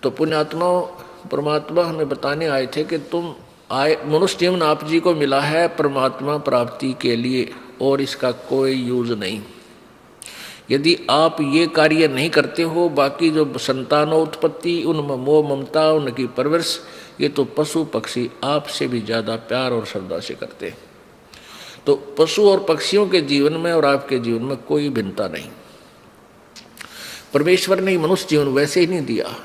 तो पुण्यात्मा परमात्मा हमें बताने आए थे कि तुम आए, मनुष्य जीवन आप जी को मिला है परमात्मा प्राप्ति के लिए, और इसका कोई यूज नहीं। यदि आप ये कार्य नहीं करते हो, बाकी जो संतानोत्पत्ति, उनमें मोह ममता, उनकी परवरिश, ये तो पशु पक्षी आपसे भी ज़्यादा प्यार और श्रद्धा से करते हैं। तो पशु और पक्षियों के जीवन में और आपके जीवन में कोई भिन्नता नहीं। परमेश्वर ने मनुष्य जीवन वैसे ही नहीं दिया,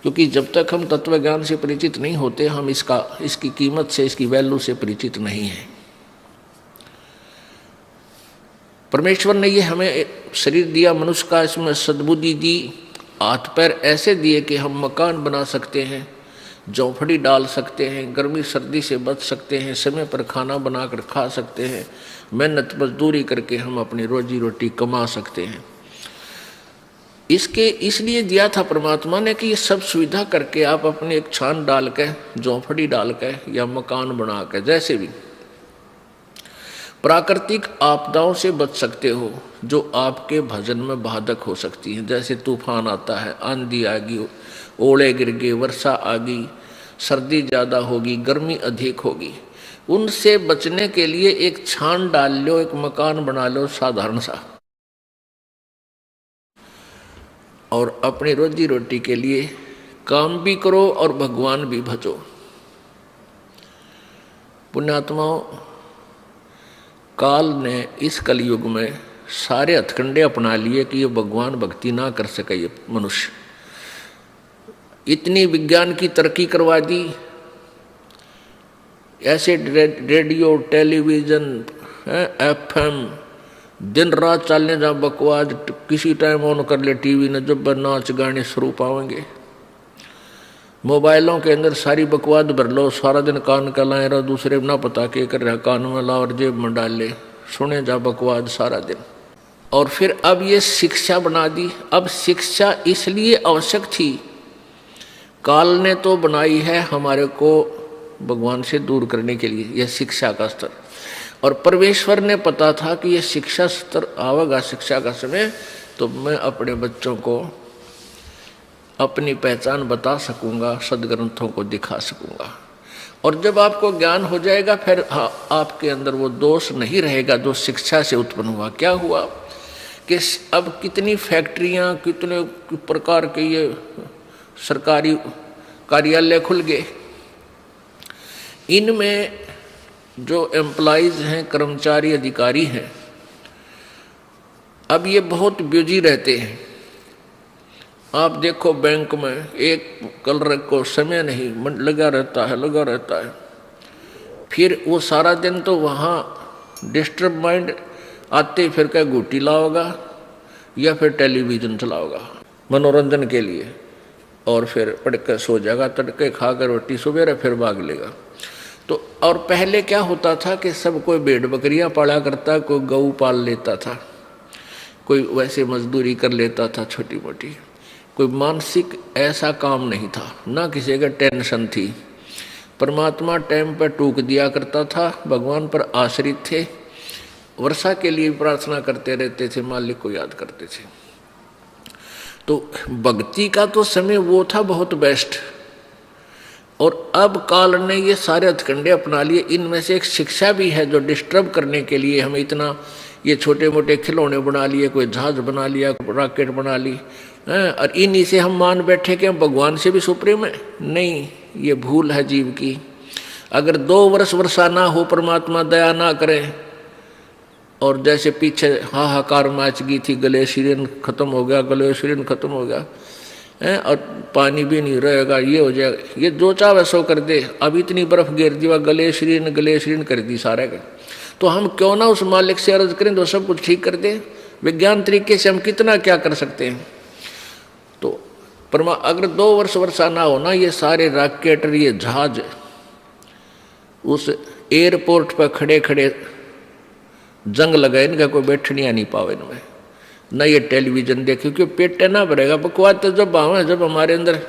क्योंकि जब तक हम तत्व ज्ञान से परिचित नहीं होते, हम इसकी कीमत से, इसकी वैल्यू से परिचित नहीं है। परमेश्वर ने ये हमें शरीर दिया मनुष्य का, इसमें सद्बुद्धि दी, हाथ पैर ऐसे दिए कि हम मकान बना सकते हैं, झोंपड़ी डाल सकते हैं, गर्मी सर्दी से बच सकते हैं, समय पर खाना बनाकर खा सकते हैं, मेहनत मजदूरी करके हम अपनी रोजी रोटी कमा सकते हैं। इसके इसलिए दिया था परमात्मा ने कि ये सब सुविधा करके आप अपनी एक छान डाल के, झोंपड़ी डाल के या मकान बना के, जैसे भी प्राकृतिक आपदाओं से बच सकते हो जो आपके भजन में बाधक हो सकती हैं। जैसे तूफान आता है, आंधी आ गई, ओले गिर गए, वर्षा आ गई, सर्दी ज़्यादा होगी, गर्मी अधिक होगी, उनसे बचने के लिए एक छान डाल लो, एक मकान बना लो साधारण सा, और अपनी रोजी रोटी के लिए काम भी करो और भगवान भी भजो। पुण्यात्माओं, काल ने इस कलयुग में सारे हथकंडे अपना लिए कि ये भगवान भक्ति ना कर सके ये मनुष्य। इतनी विज्ञान की तरक्की करवा दी, ऐसे रेडियो, टेलीविज़न, एफएम दिन रात चलने जा बकवास, किसी टाइम ऑन कर ले टीवी ने, जब नाच गाने शुरू पाएंगे। मोबाइलों के अंदर सारी बकवास भर लो, सारा दिन कान का लाए रहो, दूसरे ना पता के कर रहा, कान में ला और जेब में डाल ले, सुने जा बकवास सारा दिन। और फिर अब ये शिक्षा बना दी। अब शिक्षा इसलिए आवश्यक थी, काल ने तो बनाई है हमारे को भगवान से दूर करने के लिए, यह शिक्षा का स्तर। और परमेश्वर ने पता था कि यह शिक्षा स्तर आवेगा, शिक्षा का समय, तो मैं अपने बच्चों को अपनी पहचान बता सकूंगा, सदग्रंथों को दिखा सकूंगा। और जब आपको ज्ञान हो जाएगा, फिर आपके अंदर वो दोष नहीं रहेगा जो शिक्षा से उत्पन्न हुआ। क्या हुआ कि अब कितनी फैक्ट्रियां, कितने प्रकार के ये सरकारी कार्यालय खुल गए, इनमें जो एम्प्लॉइज हैं, कर्मचारी अधिकारी हैं, अब ये बहुत बिजी रहते हैं। आप देखो बैंक में एक कलर को समय नहीं लगा रहता है। फिर वो सारा दिन तो वहाँ डिस्टर्ब माइंड आते फिर क्या गुटी लाओगा या फिर टेलीविज़न चलाओगा मनोरंजन के लिए, और फिर पढ़ कर सो जाएगा, तड़के खा कर रोटी सवेरे फिर भाग लेगा। तो और पहले क्या होता था कि सब कोई भेड़ बकरियां पाला करता, कोई गऊ पाल लेता था, कोई वैसे मजदूरी कर लेता था छोटी मोटी, कोई मानसिक ऐसा काम नहीं था, ना किसी का टेंशन थी। परमात्मा टाइम पर टूक दिया करता था, भगवान पर आश्रित थे, वर्षा के लिए प्रार्थना करते रहते थे, मालिक को याद करते थे। तो भक्ति का तो समय वो था बहुत बेस्ट। और अब काल ने ये सारे हथकंडे अपना लिए। इनमें से एक शिक्षा भी है जो डिस्टर्ब करने के लिए हमें इतना ये छोटे मोटे खिलौने बना लिए, कोई जहाज बना लिया, रॉकेट बना ली, और इन्हीं से हम मान बैठे कि हम भगवान से भी सुप्रीम है। नहीं, ये भूल है जीव की। अगर 2 वर्ष वर्षा ना हो, परमात्मा दया ना करे, और जैसे पीछे हाहाकार मच गई थी, ग्लेशियन खत्म हो गया, और पानी भी नहीं रहेगा, ये हो जाएगा, ये जो चाहे सो कर दे। अब इतनी बर्फ गिर दी, ग्लेशियन कर दी सारे का। तो हम क्यों ना उस मालिक से अर्ज करें तो सब कुछ ठीक कर दे। विज्ञान तरीके से हम कितना क्या कर सकते हैं। तो अगर 2 वर्ष वर्षा ना हो ना, ये सारे रॉकेट, ये जहाज उस एयरपोर्ट पर खड़े खड़े जंग लगाए, इनका कोई बैठनिया नहीं पावे इनमें, न ये टेलीविज़न देखे, क्योंकि पेट ना भरेगा। बकवास तो जब आवे, जब हमारे अंदर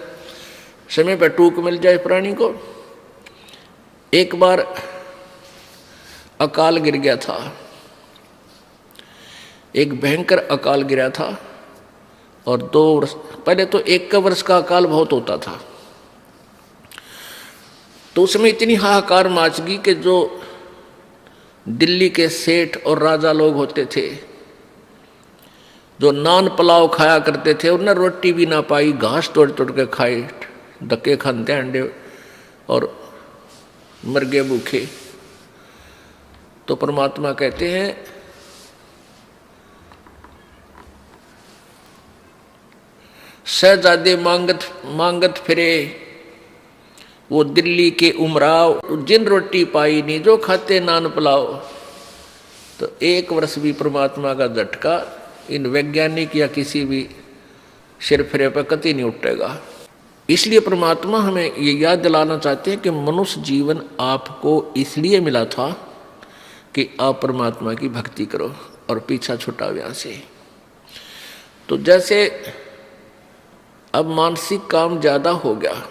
समय पर टूक मिल जाए प्राणी को। एक बार अकाल गिर गया था, एक भयंकर अकाल गिरा था, और 2 वर्ष पहले तो 1 वर्ष का अकाल बहुत होता था, तो उसमें इतनी हाहाकार मच गई कि जो दिल्ली के सेठ और राजा लोग होते थे, जो नान पुलाव खाया करते थे, उन्हें रोटी भी ना पाई, घास तोड़ तोड़ के खाए, धक्के खाते अंडे और मर गए भूखे। तो परमात्मा कहते हैं शहजादे मांगत फिरे, वो दिल्ली के उमराव, जिन रोटी पाई नहीं जो खाते नान पुलाव। तो 1 वर्ष भी परमात्मा का झटका इन वैज्ञानिक या किसी भी सिरफिरे पर कतई नहीं उठेगा। इसलिए परमात्मा हमें ये याद दिलाना चाहते हैं कि मनुष्य जीवन आपको इसलिए मिला था कि आप परमात्मा की भक्ति करो और पीछा छुटा व्याह से। तो जैसे अब मानसिक काम ज़्यादा हो गया,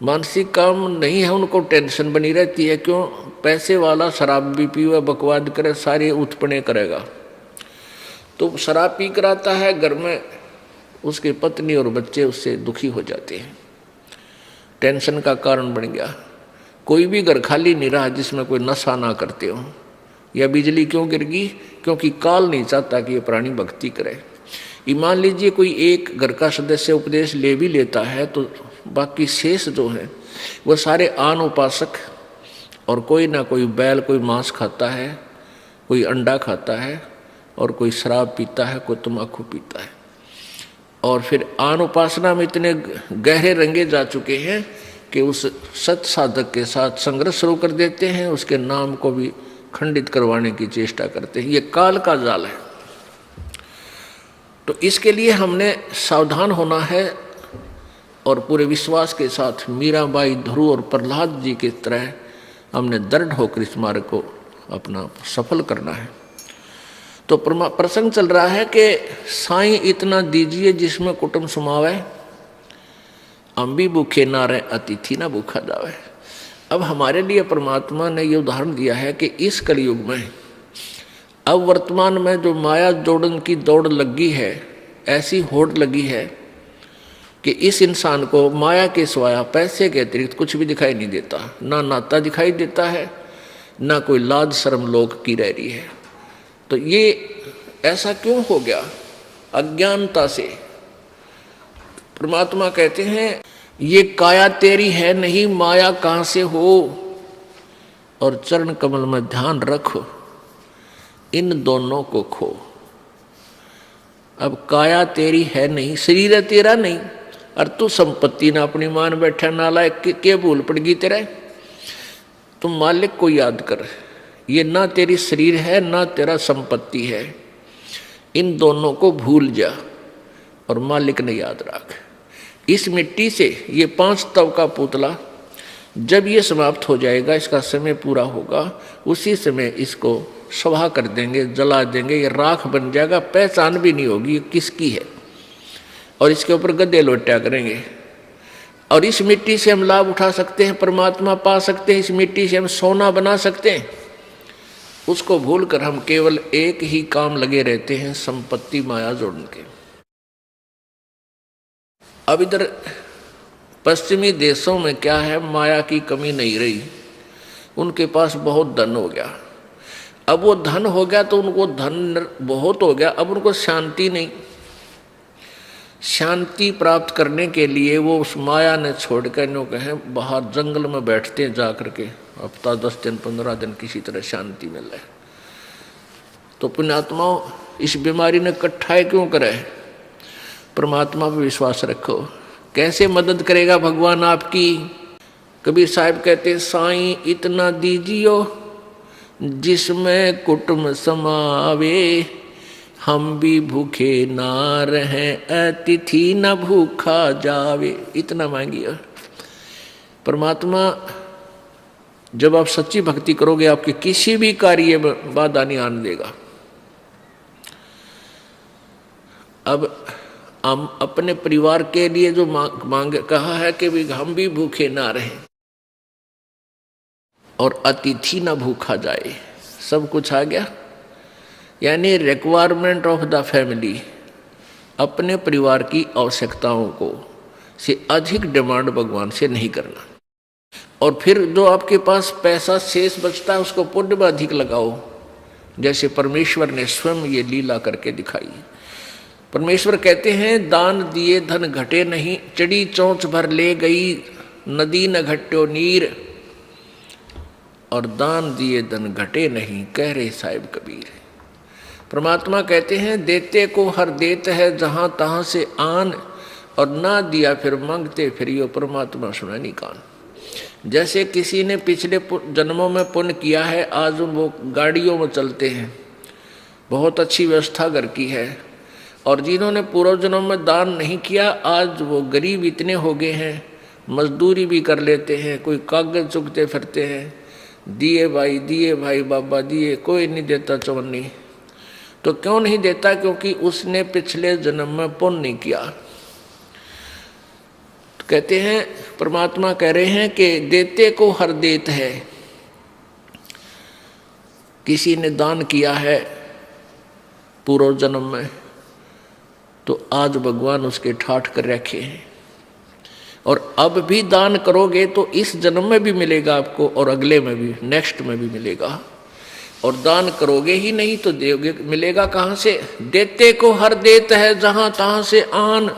मानसिक काम नहीं है, उनको टेंशन बनी रहती है। क्यों? पैसे वाला शराब भी पीवे, बकवाद करे, सारे उत्पन्न करेगा। तो शराब पी कर आता है घर में, उसकी पत्नी और बच्चे उससे दुखी हो जाते हैं, टेंशन का कारण बन गया। कोई भी घर खाली नहीं रहा जिसमें कोई नशा ना करते हो। या बिजली क्यों गिर गई? क्योंकि काल नहीं चाहता कि ये प्राणी भक्ति करे। मान लीजिए कोई एक घर का सदस्य उपदेश ले भी लेता है तो बाकी शेष जो है वो सारे आन उपासक, और कोई ना कोई बैल, कोई मांस खाता है, कोई अंडा खाता है, और कोई शराब पीता है, कोई तम्बाकू पीता है। और फिर आन उपासना में इतने गहरे रंगे जा चुके हैं कि उस सत साधक के साथ संघर्ष शुरू कर देते हैं, उसके नाम को भी खंडित करवाने की चेष्टा करते हैं। ये काल का जाल है। तो इसके लिए हमने सावधान होना है और पूरे विश्वास के साथ मीराबाई, ध्रुव और प्रहलाद जी की तरह हमने दृढ़ होकर इस मार्ग को अपना सफल करना है। तो प्रसंग चल रहा है कि साईं इतना दीजिए जिसमें कुटुंब समावे, हम भी भूखे ना रहे, अतिथि ना भूखा जावे। अब हमारे लिए परमात्मा ने ये उदाहरण दिया है कि इस कलयुग में अब वर्तमान में जो माया जोड़न की दौड़ लगी है, ऐसी होड़ लगी है कि इस इंसान को माया के सिवाय पैसे के अतिरिक्त कुछ भी दिखाई नहीं देता। ना नाता दिखाई देता है, ना कोई लाज शर्म लोग की रह रही है। तो ये ऐसा क्यों हो गया? अज्ञानता से। परमात्मा कहते हैं ये काया तेरी है नहीं, माया कहाँ से हो, और चरण कमल में ध्यान रखो, इन दोनों को खो। अब काया तेरी है नहीं, शरीर है तेरा नहीं, और तू संपत्ति ना अपनी मान बैठा, नालायक के भूल पड़ गई तेरे। तुम मालिक को याद कर, ये ना तेरी शरीर है ना तेरा संपत्ति है, इन दोनों को भूल जा और मालिक ने याद रख। इस मिट्टी से ये 5 तव का पुतला जब ये समाप्त हो जाएगा, इसका समय पूरा होगा, उसी समय इसको सभा कर देंगे, जला देंगे, ये राख बन जाएगा, पहचान भी नहीं होगी ये किसकी है, और इसके ऊपर गद्दे लोटा करेंगे। और इस मिट्टी से हम लाभ उठा सकते हैं, परमात्मा पा सकते हैं, इस मिट्टी से हम सोना बना सकते हैं। उसको भूलकर हम केवल एक ही काम लगे रहते हैं, संपत्ति माया जोड़ने के। अब इधर पश्चिमी देशों में क्या है, माया की कमी नहीं रही, उनके पास बहुत धन हो गया। अब वो धन हो गया तो उनको धन बहुत हो गया, अब उनको शांति नहीं। शांति प्राप्त करने के लिए वो उस माया ने छोड़कर नो कहें बाहर जंगल में बैठते हैं जा करके, हफ्ता 10 दिन 15 दिन किसी तरह शांति मिल रहा है। तो पुण्यात्माओं, इस बीमारी ने कट्ठाई क्यों करे? परमात्मा पर विश्वास रखो, कैसे मदद करेगा भगवान आपकी। कबीर साहब कहते साईं इतना दीजियो जिसमें कुटुंब समावे, हम भी भूखे ना रहें, अतिथि न भूखा जावे। इतना मांगिए। परमात्मा जब आप सच्ची भक्ति करोगे, आपके किसी भी कार्य में बाधा नहीं आने देगा। अब हम अपने परिवार के लिए जो मांग कहा है कि भी हम भी भूखे ना रहें और अतिथि ना भूखा जाए, सब कुछ आ गया। यानी रिक्वायरमेंट ऑफ द फैमिली, अपने परिवार की आवश्यकताओं को से अधिक डिमांड भगवान से नहीं करना। और फिर जो आपके पास पैसा शेष बचता है उसको पुण्य में अधिक लगाओ, जैसे परमेश्वर ने स्वयं ये लीला करके दिखाई। परमेश्वर कहते हैं दान दिए धन घटे नहीं, चढ़ी चोंच भर ले गई नदी न घट्यो नीर। और दान दिए धन घटे नहीं, कह रहे साहिब कबीर। परमात्मा कहते हैं देते को हर देत है जहां तहां से आन, और ना दिया फिर मांगते फिर यो परमात्मा सुना नहीं कान। जैसे किसी ने पिछले जन्मों में पुण्य किया है, आज वो गाड़ियों में चलते हैं, बहुत अच्छी व्यवस्था घर की है, और जिन्होंने पूर्व जन्म में दान नहीं किया आज वो गरीब इतने हो गए हैं, मजदूरी भी कर लेते हैं, कोई कागज चुगते फिरते हैं, दिए भाई बाबा दिए, कोई नहीं देता चवन्नी। तो क्यों नहीं देता? क्योंकि उसने पिछले जन्म में पुण्य नहीं किया। तो कहते हैं परमात्मा कह रहे हैं कि देते को हर देत है। किसी ने दान किया है पूर्व जन्म में, तो आज भगवान उसके ठाठ कर रखे हैं, और अब भी दान करोगे तो इस जन्म में भी मिलेगा आपको, और अगले में भी, नेक्स्ट में भी मिलेगा। और दान करोगे ही नहीं तो दोगे, मिलेगा कहाँ से? देते को हर देत है जहां तहां से आन।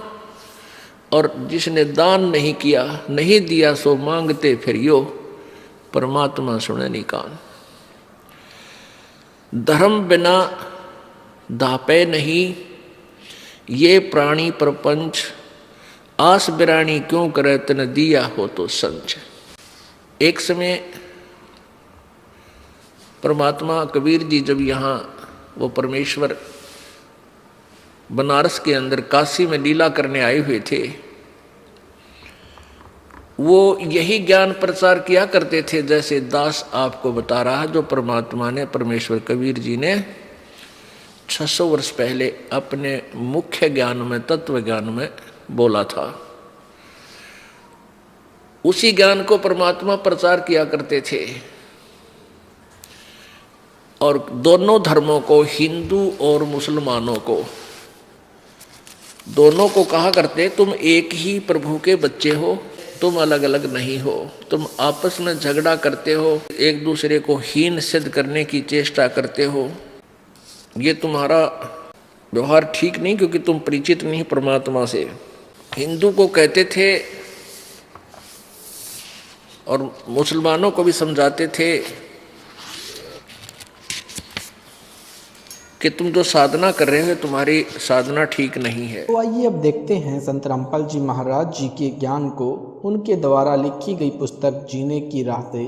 और जिसने दान नहीं किया, नहीं दिया, सो मांगते फिर यो परमात्मा सुने नहीं कान। धर्म बिना दापे नहीं, ये प्राणी प्रपंच, आस बिरानी क्यों करे तन दिया हो तो संच। एक समय परमात्मा कबीर जी जब यहाँ वो परमेश्वर बनारस के अंदर काशी में लीला करने आए हुए थे, वो यही ज्ञान प्रचार किया करते थे जैसे दास आपको बता रहा, जो परमात्मा ने, परमेश्वर कबीर जी ने 600 वर्ष पहले अपने मुख्य ज्ञान में, तत्व ज्ञान में बोला था। उसी ज्ञान को परमात्मा प्रचार किया करते थे, और दोनों धर्मों को, हिंदू और मुसलमानों को, दोनों को कहा करते तुम एक ही प्रभु के बच्चे हो, तुम अलग अलग नहीं हो। तुम आपस में झगड़ा करते हो, एक दूसरे को हीन सिद्ध करने की चेष्टा करते हो, ये तुम्हारा व्यवहार ठीक नहीं, क्योंकि तुम परिचित नहीं परमात्मा से। हिंदू को कहते थे और मुसलमानों को भी समझाते थे कि तुम जो साधना कर रहे हो तुम्हारी साधना ठीक नहीं है। तो आइए अब देखते हैं संत रामपाल जी महाराज जी के ज्ञान को उनके द्वारा लिखी गई पुस्तक जीने की राह से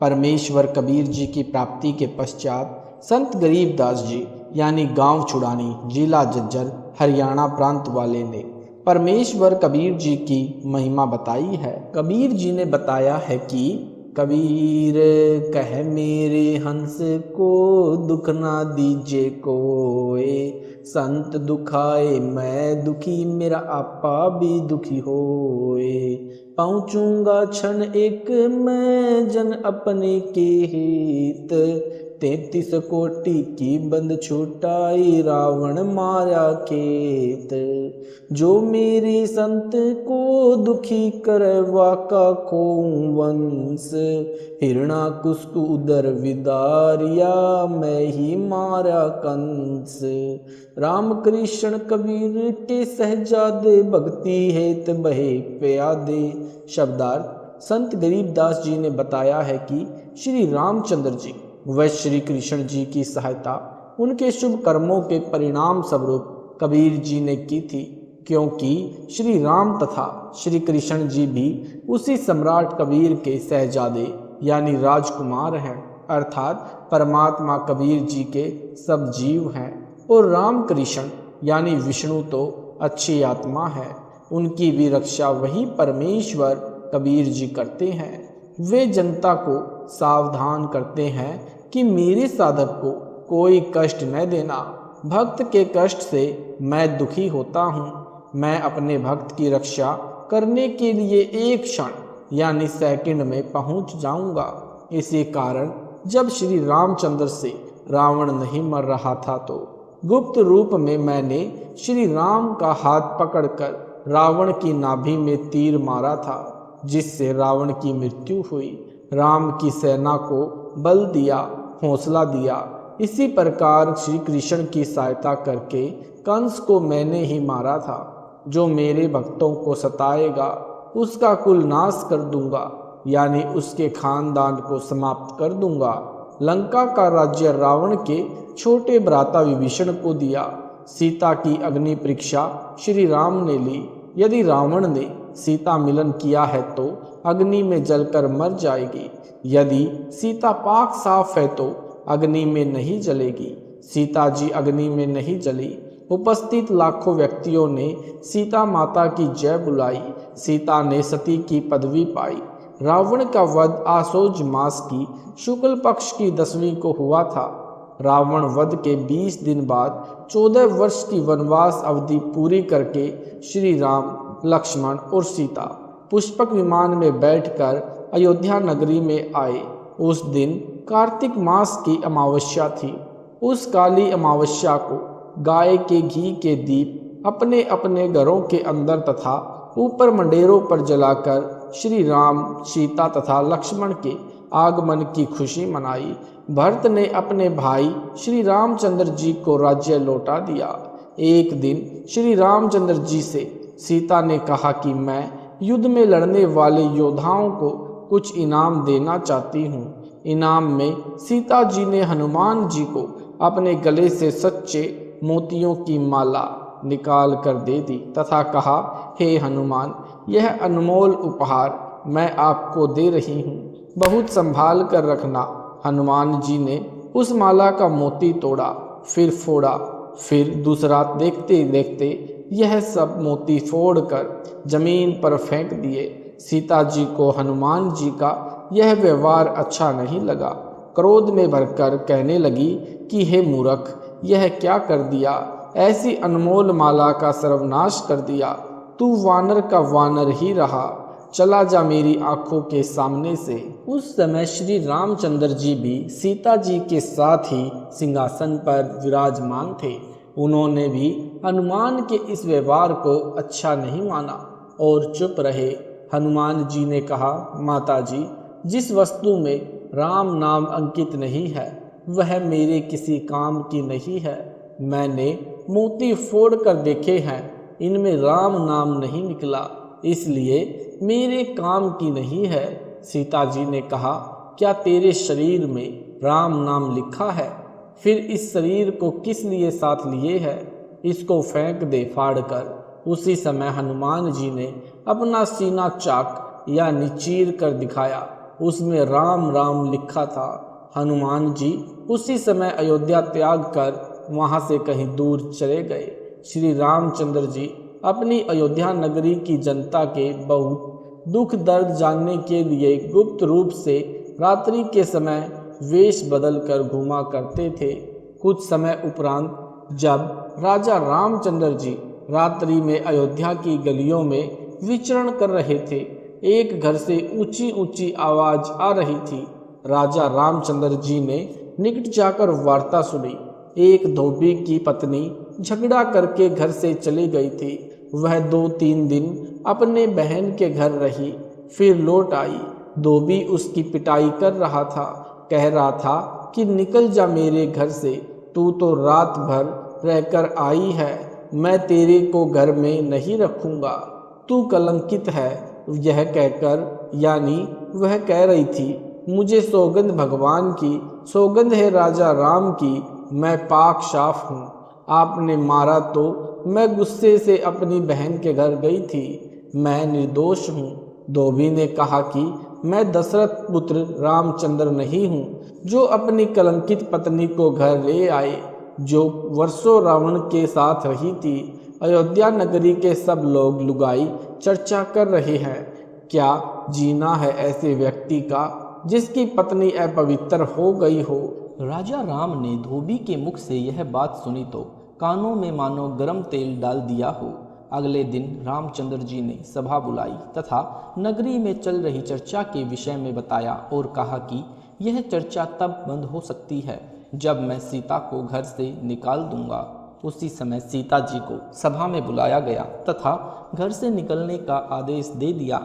परमेश्वर कबीर जी की प्राप्ति के पश्चात संत गरीबदास जी यानी गांव छुड़ानी, जिला झज्जर, हरियाणा प्रांत वाले ने परमेश्वर कबीर जी की महिमा बताई है। कबीर जी ने बताया है कि कबीर कह मेरे हंस को दुख ना दीजे कोए, संत दुखाए मैं दुखी मेरा आपा भी दुखी होए। पहुँचूंगा क्षण एक मैं जन अपने के हित, 33 कोटि की बंद छुटाई रावण मारा खेत। जो मेरे संत को दुखी करवा का को वंश, हिरणा कुस्कु उदर विदारिया मैं ही मारा कंस। राम कृष्ण कबीर के सहजादे भक्ति हेत बहे प्यादे। शब्दार्थ संत गरीबदास जी ने बताया है कि श्री रामचंद्र जी व श्री कृष्ण जी की सहायता उनके शुभ कर्मों के परिणाम स्वरूप कबीर जी ने की थी, क्योंकि श्री राम तथा श्री कृष्ण जी भी उसी सम्राट कबीर के सहजादे यानी राजकुमार हैं, अर्थात परमात्मा कबीर जी के सब जीव हैं। और राम कृष्ण यानी विष्णु तो अच्छी आत्मा है, उनकी भी रक्षा वही परमेश्वर कबीर जी करते हैं। वे जनता को सावधान करते हैं कि मेरे साधक को कोई कष्ट न देना। भक्त के कष्ट से मैं दुखी होता हूँ। मैं अपने भक्त की रक्षा करने के लिए एक क्षण यानी सेकंड में पहुँच जाऊँगा। इसी कारण जब श्री रामचंद्र से रावण नहीं मर रहा था तो गुप्त रूप में मैंने श्री राम का हाथ पकड़कर रावण की नाभि में तीर मारा था, जिससे रावण की मृत्यु हुई। राम की सेना को बल दिया, हौसला दिया। इसी प्रकार श्री कृष्ण की सहायता करके कंस को मैंने ही मारा था। जो मेरे भक्तों को सताएगा उसका कुल नाश कर दूंगा, यानी उसके खानदान को समाप्त कर दूंगा। लंका का राज्य रावण के छोटे भ्राता विभीषण को दिया। सीता की अग्नि परीक्षा श्री राम ने ली। यदि रावण ने सीता मिलन किया है तो अग्नि में जलकर मर जाएगी। यदि सीता पाक साफ है तो अग्नि में नहीं जलेगी। सीता जी अग्नि में नहीं जली। उपस्थित लाखों व्यक्तियों ने सीता माता की जय बुलाई। सीता ने सती की पदवी पाई। रावण का वध आसोज मास की शुक्ल पक्ष की 10वीं को हुआ था। रावण वध के 20 दिन बाद 14 वर्ष की वनवास अवधि पूरी करके श्री राम, लक्ष्मण और सीता पुष्पक विमान में बैठकर अयोध्या नगरी में आए। उस दिन कार्तिक मास की अमावस्या थी। उस काली अमावस्या को गाय के घी के दीप अपने अपने घरों के अंदर तथा ऊपर मंडेरों पर जलाकर श्री राम, सीता तथा लक्ष्मण के आगमन की खुशी मनाई। भरत ने अपने भाई श्री रामचंद्र जी को राज्य लौटा दिया। एक दिन श्री रामचंद्र जी से सीता ने कहा कि मैं युद्ध में लड़ने वाले योद्धाओं को कुछ इनाम देना चाहती हूँ। इनाम में सीता जी ने हनुमान जी को अपने गले से सच्चे मोतियों की माला निकाल कर दे दी तथा कहा, हे हनुमान, यह अनमोल उपहार मैं आपको दे रही हूँ, बहुत संभाल कर रखना। हनुमान जी ने उस माला का मोती तोड़ा, फिर फोड़ा, फिर दूसरा। देखते देखते यह सब मोती फोड़कर जमीन पर फेंक दिए। सीता जी को हनुमान जी का यह व्यवहार अच्छा नहीं लगा। क्रोध में भरकर कहने लगी कि हे मूर्ख, यह क्या कर दिया? ऐसी अनमोल माला का सर्वनाश कर दिया। तू वानर का वानर ही रहा, चला जा मेरी आंखों के सामने से। उस समय श्री रामचंद्र जी भी सीता जी के साथ ही सिंहासन पर विराजमान थे। उन्होंने भी हनुमान के इस व्यवहार को अच्छा नहीं माना और चुप रहे। हनुमान जी ने कहा, माता जी, जिस वस्तु में राम नाम अंकित नहीं है वह मेरे किसी काम की नहीं है। मैंने मोती फोड़ कर देखे हैं, इनमें राम नाम नहीं निकला, इसलिए मेरे काम की नहीं है। सीता जी ने कहा, क्या तेरे शरीर में राम नाम लिखा है? फिर इस शरीर को किस लिए साथ लिए है? इसको फेंक दे फाड़ कर। उसी समय हनुमान जी ने अपना सीना चाक यानी चीर कर दिखाया। उसमें राम राम लिखा था। हनुमान जी उसी समय अयोध्या त्याग कर वहां से कहीं दूर चले गए। श्री रामचंद्र जी अपनी अयोध्या नगरी की जनता के बहुत दुख दर्द जानने के लिए गुप्त रूप से रात्रि के समय वेश बदल कर घूमा करते थे। कुछ समय उपरांत जब राजा रामचंद्र जी रात्रि में अयोध्या की गलियों में विचरण कर रहे थे, एक घर से ऊंची ऊंची आवाज आ रही थी। राजा रामचंद्र जी ने निकट जाकर वार्ता सुनी। एक धोबी की पत्नी झगड़ा करके घर से चली गई थी। वह 2-3 दिन अपने बहन के घर रही, फिर लौट आई। धोबी उसकी पिटाई कर रहा था, कह रहा था कि निकल जा मेरे घर से, तू तो रात भर रहकर आई है, मैं तेरे को घर में नहीं रखूंगा, तू कलंकित है। यह कहकर, यानी वह कह रही थी, मुझे सौगंध भगवान की, सौगंध है राजा राम की, मैं पाक साफ हूँ। आपने मारा तो मैं गुस्से से अपनी बहन के घर गई थी, मैं निर्दोष हूँ। धोबी ने कहा कि मैं दशरथ पुत्र रामचंद्र नहीं हूँ, जो अपनी कलंकित पत्नी को घर ले आए, जो वर्षों रावण के साथ रही थी। अयोध्या नगरी के सब लोग लुगाई चर्चा कर रहे हैं, क्या जीना है ऐसे व्यक्ति का जिसकी पत्नी अपवित्र हो गई हो। राजा राम ने धोबी के मुख से यह बात सुनी तो कानों में मानो गर्म तेल डाल दिया हो। अगले दिन रामचंद्र जी ने सभा बुलाई तथा नगरी में चल रही चर्चा के विषय में बताया और कहा कि यह चर्चा तब बंद हो सकती है जब मैं सीता को घर से निकाल दूंगा। उसी समय सीता जी को सभा में बुलाया गया तथा घर से निकलने का आदेश दे दिया,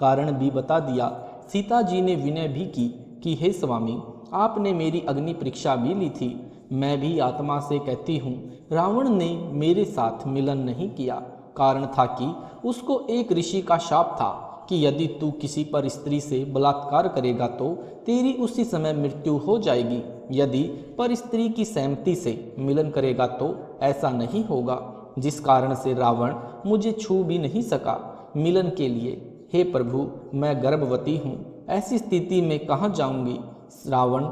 कारण भी बता दिया। सीता जी ने विनय भी की कि हे स्वामी, आपने मेरी अग्नि परीक्षा भी ली थी। मैं भी आत्मा से कहती हूँ, रावण ने मेरे साथ मिलन नहीं किया। कारण था कि उसको एक ऋषि का शाप था कि यदि तू किसी पर स्त्री से बलात्कार करेगा तो तेरी उसी समय मृत्यु हो जाएगी। यदि पर स्त्री की सहमति से मिलन करेगा तो ऐसा नहीं होगा, जिस कारण से रावण मुझे छू भी नहीं सका मिलन के लिए। हे प्रभु, मैं गर्भवती हूँ, ऐसी स्थिति में कहाँ जाऊंगी। रावण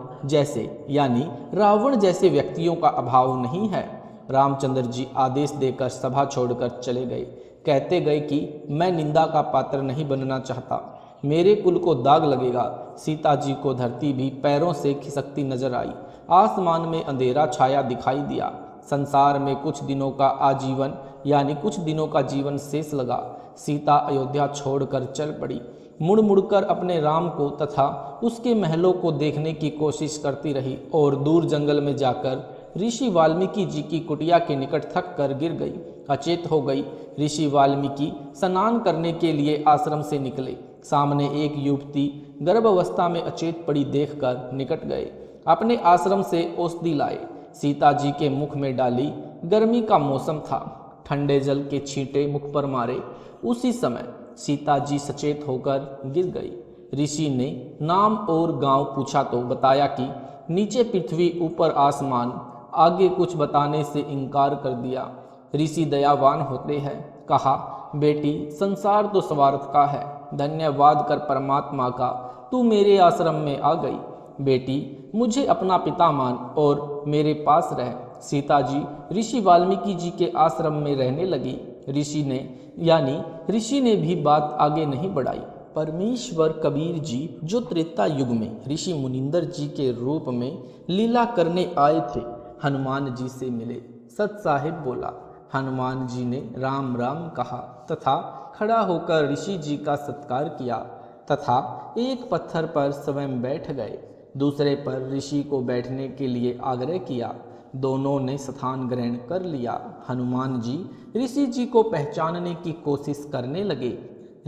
जैसे व्यक्तियों का अभाव नहीं है। रामचंद्र जी आदेश देकर सभा छोड़कर चले गए। कहते गए कि मैं निंदा का पात्र नहीं बनना चाहता, मेरे कुल को दाग लगेगा। सीता जी को धरती भी पैरों से खिसकती नजर आई। आसमान में अंधेरा छाया दिखाई दिया। संसार में कुछ दिनों का जीवन शेष लगा। सीता अयोध्या छोड़कर चल पड़ी। मुड़ मुड़कर अपने राम को तथा उसके महलों को देखने की कोशिश करती रही और दूर जंगल में जाकर ऋषि वाल्मीकि जी की कुटिया के निकट थक कर गिर गई, अचेत हो गई। ऋषि वाल्मीकि स्नान करने के लिए आश्रम से निकले। सामने एक युवती गर्भावस्था में अचेत पड़ी देखकर निकट गए। अपने आश्रम से औषधि लाए, सीता जी के मुख में डाली। गर्मी का मौसम था, ठंडे जल के छींटे मुख पर मारे। उसी समय सीता जी सचेत होकर गिर गई। ऋषि ने नाम और गांव पूछा तो बताया कि नीचे पृथ्वी, ऊपर आसमान। आगे कुछ बताने से इनकार कर दिया। ऋषि दयावान होते हैं। कहा, बेटी, संसार तो स्वार्थ का है, धन्यवाद कर परमात्मा का, तू मेरे आश्रम में आ गई। बेटी, मुझे अपना पिता मान और मेरे पास रह। सीता जी ऋषि वाल्मीकि जी के आश्रम में रहने लगी। ऋषि ने भी बात आगे नहीं बढ़ाई। परमेश्वर कबीर जी, जो त्रेता युग में ऋषि मुनिंदर जी के रूप में लीला करने आए थे, हनुमान जी से मिले। सत साहिब बोला। हनुमान जी ने राम राम कहा तथा खड़ा होकर ऋषि जी का सत्कार किया तथा एक पत्थर पर स्वयं बैठ गए। दूसरे पर ऋषि को बैठने के लिए आग्रह किया। दोनों ने स्थान ग्रहण कर लिया। हनुमान जी ऋषि जी को पहचानने की कोशिश करने लगे।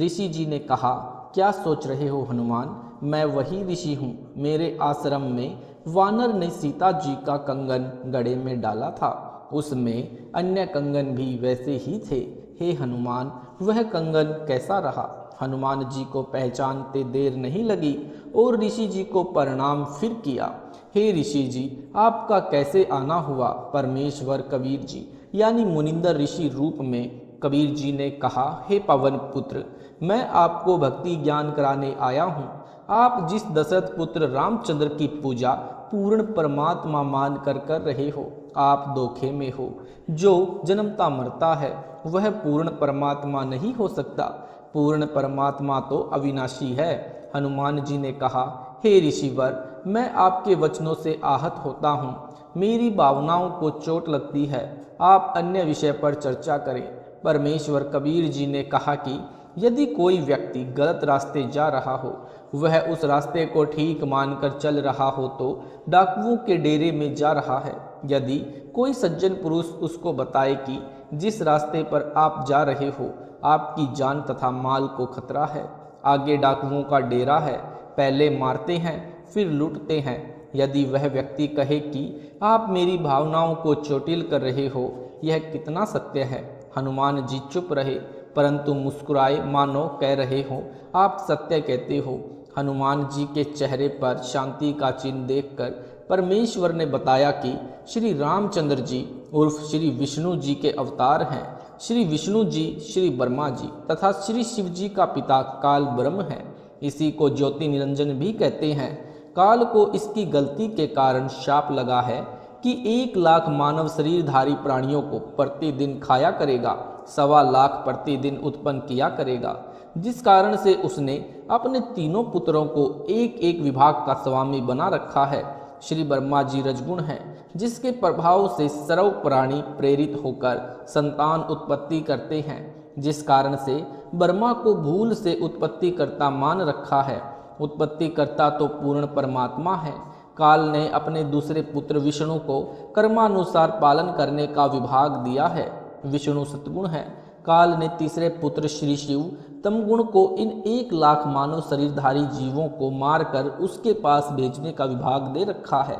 ऋषि जी ने कहा, क्या सोच रहे हो हनुमान? मैं वही ऋषि हूँ। मेरे आश्रम में वानर ने सीता जी का कंगन गड़े में डाला था, उसमें अन्य कंगन भी वैसे ही थे। हे हनुमान, वह कंगन कैसा रहा? हनुमान जी को पहचानते देर नहीं लगी और ऋषि जी को प्रणाम फिर किया। हे ऋषि जी, आपका कैसे आना हुआ? परमेश्वर कबीर जी यानी मुनिंदर ऋषि रूप में कबीर जी ने कहा, हे पवन पुत्र, मैं आपको भक्ति ज्ञान कराने आया हूँ। आप जिस दशरथ पुत्र रामचंद्र की पूजा पूर्ण परमात्मा मान कर रहे हो, आप धोखे में हो। जो जन्मता मरता है वह पूर्ण परमात्मा नहीं हो सकता। पूर्ण परमात्मा तो अविनाशी है। हनुमान जी ने कहा, हे ऋषिवर, मैं आपके वचनों से आहत होता हूँ, मेरी भावनाओं को चोट लगती है। आप अन्य विषय पर चर्चा करें। परमेश्वर कबीर जी ने कहा कि यदि कोई व्यक्ति गलत रास्ते जा रहा हो, वह उस रास्ते को ठीक मानकर चल रहा हो तो डाकुओं के डेरे में जा रहा है। यदि कोई सज्जन पुरुष उसको बताए कि जिस रास्ते पर आप जा रहे हो आपकी जान तथा माल को खतरा है, आगे डाकुओं का डेरा है, पहले मारते हैं फिर लूटते हैं। यदि वह व्यक्ति कहे कि आप मेरी भावनाओं को चोटिल कर रहे हो, यह कितना सत्य है। हनुमान जी चुप रहे, परंतु मुस्कुराए मानो कह रहे हो, आप सत्य कहते हो। हनुमान जी के चेहरे पर शांति का चिन्ह देखकर परमेश्वर ने बताया कि श्री रामचंद्र जी उर्फ श्री विष्णु जी के अवतार हैं। श्री विष्णु जी श्री ब्रह्मा जी तथा श्री शिव जी का पिता काल ब्रह्म है। इसी को ज्योति निरंजन भी कहते हैं। काल को इसकी गलती के कारण शाप लगा है कि 1 लाख मानव शरीरधारी प्राणियों को प्रतिदिन खाया करेगा, 1.25 लाख प्रतिदिन उत्पन्न किया करेगा, जिस कारण से उसने अपने तीनों पुत्रों को एक एक विभाग का स्वामी बना रखा है। श्री ब्रह्मा जी रजगुण हैं, जिसके प्रभाव से सर्व प्राणी प्रेरित होकर संतान उत्पत्ति करते हैं, जिस कारण से ब्रह्मा को भूल से उत्पत्ति करता मान रखा है। उत्पत्ति करता तो पूर्ण परमात्मा है, काल ने अपने दूसरे पुत्र विष्णु को कर्मानुसार पालन करने का विभाग दिया है। विष्णु सतगुण है। काल ने तीसरे पुत्र श्री शिव तमगुण को इन 1,00,000 मानव शरीरधारी जीवों को मारकर उसके पास भेजने का विभाग दे रखा है।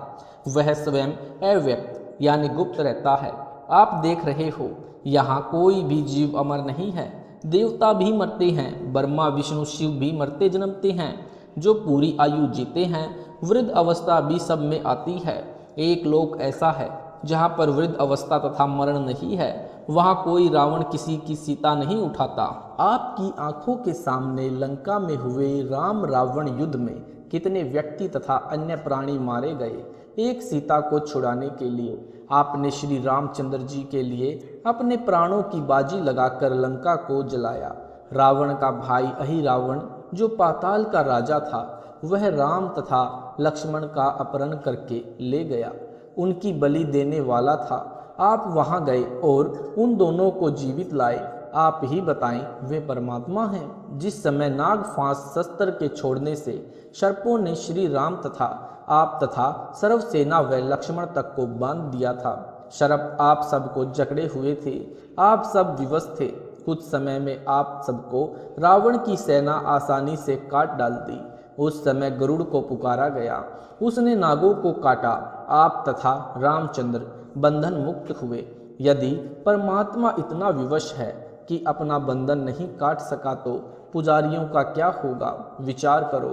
वह स्वयं अव्यक्त यानी गुप्त रहता है। आप देख रहे हो, यहाँ कोई भी जीव अमर नहीं है। देवता भी मरते हैं, ब्रह्मा विष्णु शिव भी मरते जन्मते हैं। जो पूरी आयु जीते हैं, वृद्ध अवस्था भी सब में आती है। एक लोक ऐसा है जहाँ पर वृद्ध अवस्था तथा मरण नहीं है। वहाँ कोई रावण किसी की सीता नहीं उठाता। आपकी आंखों के सामने लंका में हुए राम रावण युद्ध में कितने व्यक्ति तथा अन्य प्राणी मारे गए। एक सीता को छुड़ाने के लिए आपने श्री रामचंद्र जी के लिए अपने प्राणों की बाजी लगाकर लंका को जलाया। रावण का भाई अहिरावण जो पाताल का राजा था, वह राम तथा लक्ष्मण का अपहरण करके ले गया। उनकी बलि देने वाला था। आप वहां गए और उन दोनों को जीवित लाए। आप ही बताएं, वे परमात्मा हैं। जिस समय नाग फांस शस्त्र के छोड़ने से सर्पों ने श्री राम तथा आप तथा सर्व सेना व लक्ष्मण तक को बांध दिया था। सर्प आप सबको जकड़े हुए थे। आप सब विवश थे। कुछ समय में आप सबको रावण की सेना आसानी से काट डालती। उस समय गरुड़ को पुकारा गया, उसने नागों को काटा। आप तथा रामचंद्र बंधन मुक्त हुए। यदि परमात्मा इतना विवश है कि अपना बंधन नहीं काट सका तो पुजारियों का क्या होगा? विचार करो।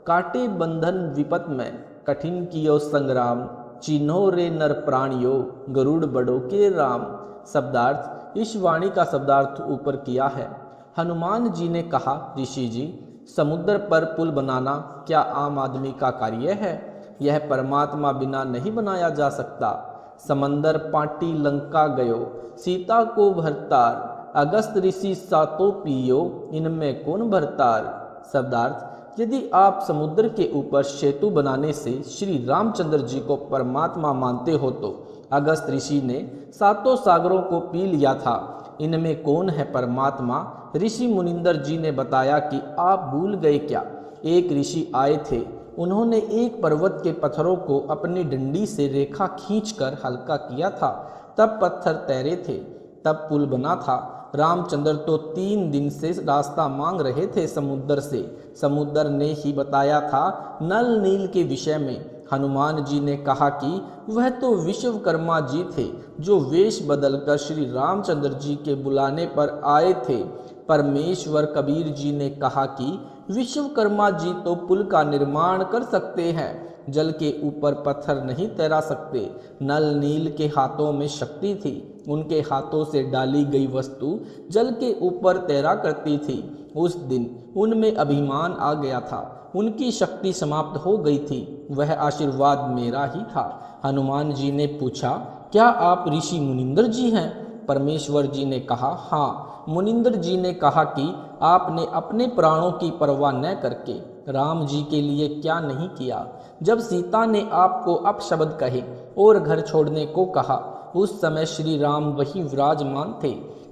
काटे बंधन विपत में, कठिन कियो संग्राम, चिन्हो रे नर प्राणियो, गरुड़ बड़ो के राम। शब्दार्थ, इस वाणी का शब्दार्थ ऊपर किया है। हनुमान जी ने कहा, ऋषि जी, समुद्र पर पुल बनाना क्या आम आदमी का कार्य है? यह परमात्मा बिना नहीं बनाया जा सकता। समंदर पाटी लंका गयो, सीता को भरतार, अगस्त ऋषि सातो पियो, इनमें कौन भरतार। शब्दार्थ, यदि आप समुद्र के ऊपर सेतु बनाने से श्री रामचंद्र जी को परमात्मा मानते हो तो अगस्त ऋषि ने 7 सागरों को पी लिया था। इनमें कौन है परमात्मा? ऋषि मुनिंदर जी ने बताया कि आप भूल गए क्या? एक ऋषि आए थे। उन्होंने एक पर्वत के पत्थरों को अपनी डंडी से रेखा खींचकर हल्का किया था। तब पत्थर तैरे थे, तब पुल बना था। रामचंद्र तो 3 दिन से रास्ता मांग रहे थे समुद्र से। समुद्र ने ही बताया था नल नील के विषय में। हनुमान जी ने कहा कि वह तो विश्वकर्मा जी थे जो वेश बदलकर श्री रामचंद्र जी के बुलाने पर आए थे। परमेश्वर कबीर जी ने कहा कि विश्वकर्मा जी तो पुल का निर्माण कर सकते हैं, जल के ऊपर पत्थर नहीं तैरा सकते। नल नील के हाथों में शक्ति थी। उनके हाथों से डाली गई वस्तु जल के ऊपर तैरा करती थी। उस दिन उनमें अभिमान आ गया था। उनकी शक्ति समाप्त हो गई थी। वह आशीर्वाद मेरा ही था। हनुमान जी ने पूछा, क्या आप ऋषि मुनिंदर जी हैं? परमेश्वर जी ने कहा, हाँ। मुनिंदर जी ने कहा कि आपने अपने प्राणों की परवाह न करके राम जी के लिए क्या नहीं किया। जब सीता ने आपको अपशब्द कहे और घर छोड़ने को कहा, उस समय श्री राम वहीं विराजमान थे।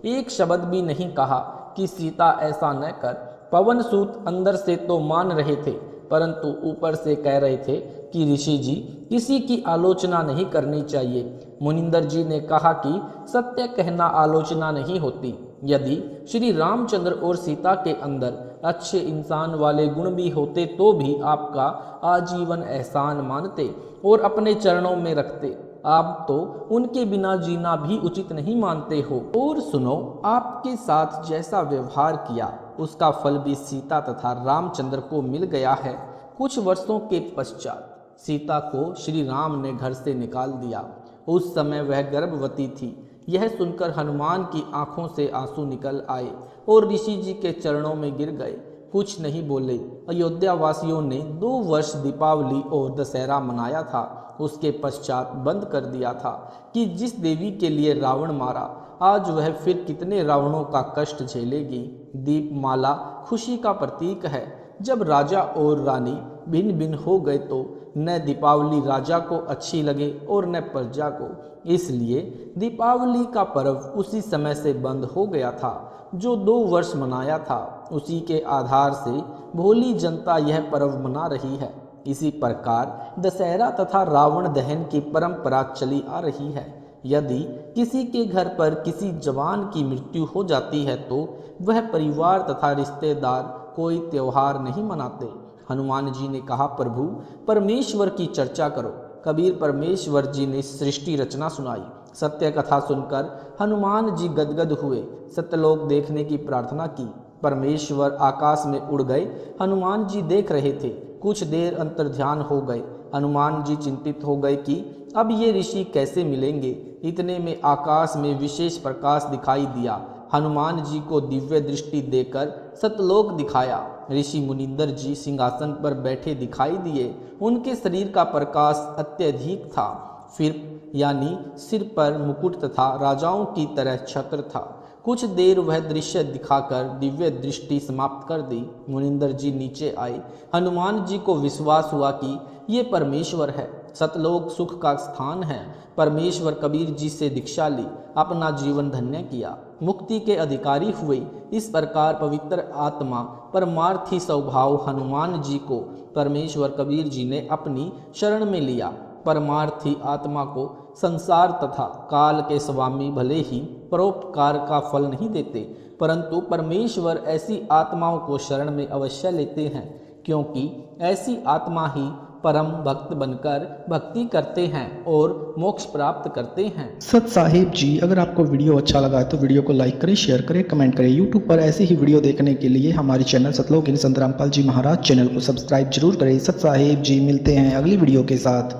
एक शब्द भी नहीं कहा कि सीता ऐसा न कर। पवन सूत अंदर से तो मान रहे थे, परंतु ऊपर से कह रहे थे कि ऋषि जी, किसी की आलोचना नहीं करनी चाहिए। मुनिंदर जी ने कहा कि सत्य कहना आलोचना नहीं होती। यदि श्री रामचंद्र और सीता के अंदर अच्छे इंसान वाले गुण भी होते तो भी आपका आजीवन एहसान मानते और अपने चरणों में रखते। आप तो उनके बिना जीना भी उचित नहीं मानते हो। और सुनो, आपके साथ जैसा व्यवहार किया उसका फल भी सीता तथा रामचंद्र को मिल गया है। कुछ वर्षों के पश्चात सीता को श्री राम ने घर से निकाल दिया। उस समय वह गर्भवती थी। यह सुनकर हनुमान की आंखों से आंसू निकल आए और ऋषि जी के चरणों में गिर गए। कुछ नहीं बोले। अयोध्या वासियों ने 2 वर्ष दीपावली और दशहरा मनाया था। उसके पश्चात बंद कर दिया था कि जिस देवी के लिए रावण मारा, आज वह फिर कितने रावणों का कष्ट झेलेगी। दीपमाला खुशी का प्रतीक है। जब राजा और रानी भिन्न भिन्न हो गए तो न दीपावली राजा को अच्छी लगे और न प्रजा को। इसलिए दीपावली का पर्व उसी समय से बंद हो गया था जो 2 वर्ष मनाया था। उसी के आधार से भोली जनता यह पर्व मना रही है। इसी प्रकार दशहरा तथा रावण दहन की परंपरा चली आ रही है। यदि किसी के घर पर किसी जवान की मृत्यु हो जाती है तो वह परिवार तथा रिश्तेदार कोई त्योहार नहीं मनाते। हनुमान जी ने कहा, प्रभु परमेश्वर की चर्चा करो। कबीर परमेश्वर जी ने सृष्टि रचना सुनाई। सत्य कथा सुनकर हनुमान जी गदगद हुए, सत्यलोक देखने की प्रार्थना की। परमेश्वर आकाश में उड़ गए। हनुमान जी देख रहे थे। कुछ देर अंतर्ध्यान हो गए। हनुमान जी चिंतित हो गए कि अब ये ऋषि कैसे मिलेंगे। इतने में आकाश में विशेष प्रकाश दिखाई दिया। हनुमान जी को दिव्य दृष्टि देकर सतलोक दिखाया। ऋषि मुनिंदर जी सिंहासन पर बैठे दिखाई दिए। उनके शरीर का प्रकाश अत्यधिक था। फिर यानी सिर पर मुकुट तथा राजाओं की तरह छत्र था। कुछ देर वह दृश्य दिखाकर दिव्य दृष्टि समाप्त कर दी। मुनिंदर जी नीचे आए। हनुमान जी को विश्वास हुआ कि ये परमेश्वर है। सतलोक सुख का स्थान है। परमेश्वर कबीर जी से दीक्षा ली, अपना जीवन धन्य किया, मुक्ति के अधिकारी हुए। इस प्रकार पवित्र आत्मा परमार्थी स्वभाव हनुमान जी को परमेश्वर कबीर जी ने अपनी शरण में लिया। परमार्थी आत्मा को संसार तथा काल के स्वामी भले ही परोपकार का फल नहीं देते, परंतु परमेश्वर ऐसी आत्माओं को शरण में अवश्य लेते हैं, क्योंकि ऐसी आत्मा ही परम भक्त बनकर भक्ति करते हैं और मोक्ष प्राप्त करते हैं। सत साहिब जी, अगर आपको वीडियो अच्छा लगा तो वीडियो को लाइक करें, शेयर करें, कमेंट करें। यूट्यूब पर ऐसी ही वीडियो देखने के लिए हमारे चैनल सतलोक संत रामपाल जी महाराज चैनल को सब्सक्राइब जरूर करें। सत साहिब जी, मिलते हैं अगली वीडियो के साथ।